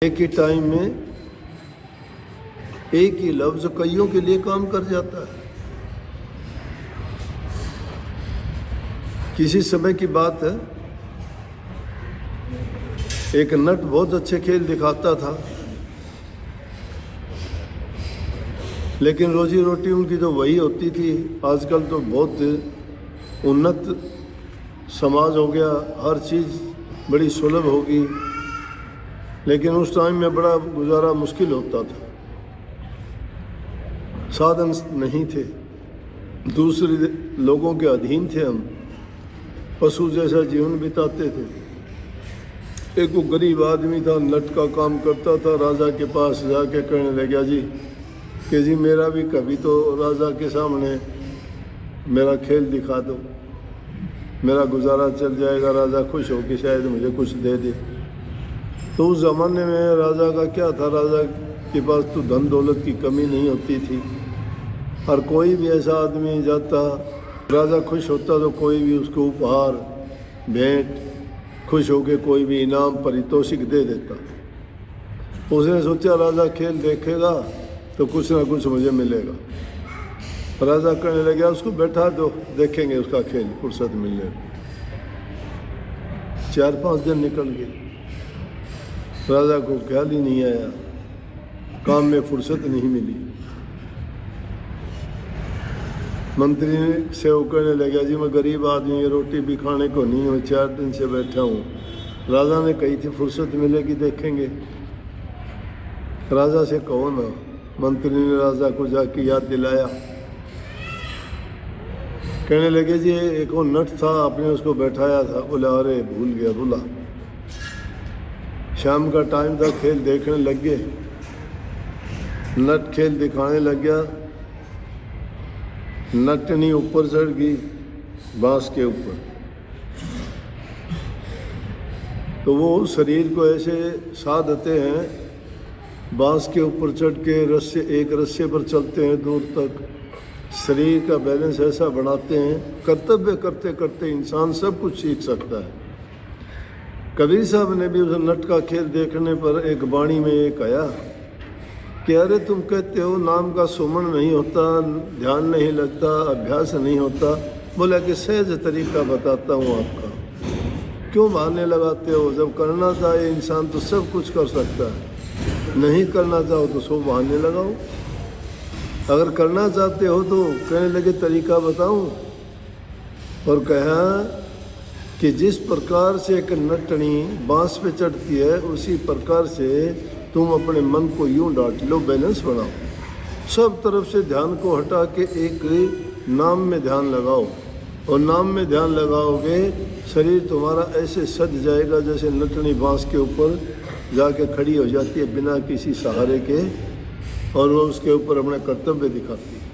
एक ही टाइम में एक ही लफ्ज कईयों के लिए काम कर जाता है। किसी समय की बात है, एक नट बहुत अच्छे खेल दिखाता था, लेकिन रोजी रोटी उनकी तो वही होती थी। आजकल तो बहुत उन्नत समाज हो गया, हर चीज़ बड़ी सुलभ होगी, लेकिन उस टाइम में बड़ा गुजारा मुश्किल होता था। साधन नहीं थे, दूसरे लोगों के अधीन थे, हम पशु जैसा जीवन बिताते थे। एक वो गरीब आदमी था, नट का काम करता था। राजा के पास जाके कहने लगा जी कि जी मेरा भी कभी तो राजा के सामने मेरा खेल दिखा दो, मेरा गुजारा चल जाएगा, राजा खुश हो कि शायद मुझे कुछ दे दे। तो उस ज़माने में राजा का क्या था, राजा के पास तो धन दौलत की कमी नहीं होती थी। और कोई भी ऐसा आदमी जाता, राजा खुश होता तो कोई भी उसको उपहार भेंट, खुश होकर कोई भी इनाम पारितोषिक दे देता। उसने सोचा राजा खेल देखेगा तो कुछ ना कुछ मुझे मिलेगा। राजा कहने लगा उसको बैठा दो, देखेंगे उसका खेल, फुर्सत मिलेगा। 4-5 दिन निकल गए, राजा को ख्याल ही नहीं आया, काम में फुर्सत नहीं मिली। मंत्री से वो कहने लगा जी मैं गरीब आदमी, रोटी भी खाने को नहीं, मैं 4 दिन से बैठा हूँ। राजा ने कही थी फुर्सत मिलेगी देखेंगे, राजा से कहो ना। मंत्री ने राजा को जाके याद दिलाया। कहने लगे जी एक वो नट था, आपने उसको बैठाया था। बोला अरे भूल गया, बोला। शाम का टाइम था, खेल देखने लग गए। नट खेल दिखाने लग गया। नटनी ऊपर चढ़ गई बांस के ऊपर, तो वो शरीर को ऐसे साधते हैं, बांस के ऊपर चढ़ के रस्से, एक रस्से पर चलते हैं दूर तक, शरीर का बैलेंस ऐसा बनाते हैं। कर्तव्य करते करते इंसान सब कुछ सीख सकता है। कबीर साहब ने भी उस नट का खेल देखने पर एक वाणी में एक आया कि अरे तुम कहते हो नाम का सुमन नहीं होता, ध्यान नहीं लगता, अभ्यास नहीं होता। बोला कि सहज तरीका बताता हूँ आपका, क्यों बहाने लगाते हो? जब करना चाहे इंसान तो सब कुछ कर सकता है, नहीं करना चाहो तो सो बहाने लगाओ। अगर करना चाहते हो तो कहने लगे तरीका बताऊं, और कहा कि जिस प्रकार से एक नटनी बांस पे चढ़ती है, उसी प्रकार से तुम अपने मन को यूं डांट लो, बैलेंस बनाओ। सब तरफ से ध्यान को हटा के एक नाम में ध्यान लगाओ, और नाम में ध्यान लगाओगे शरीर तुम्हारा ऐसे सज जाएगा जैसे नटनी बांस के ऊपर जाके खड़ी हो जाती है बिना किसी सहारे के, और वो उसके ऊपर अपना कर्तव्य दिखाती है।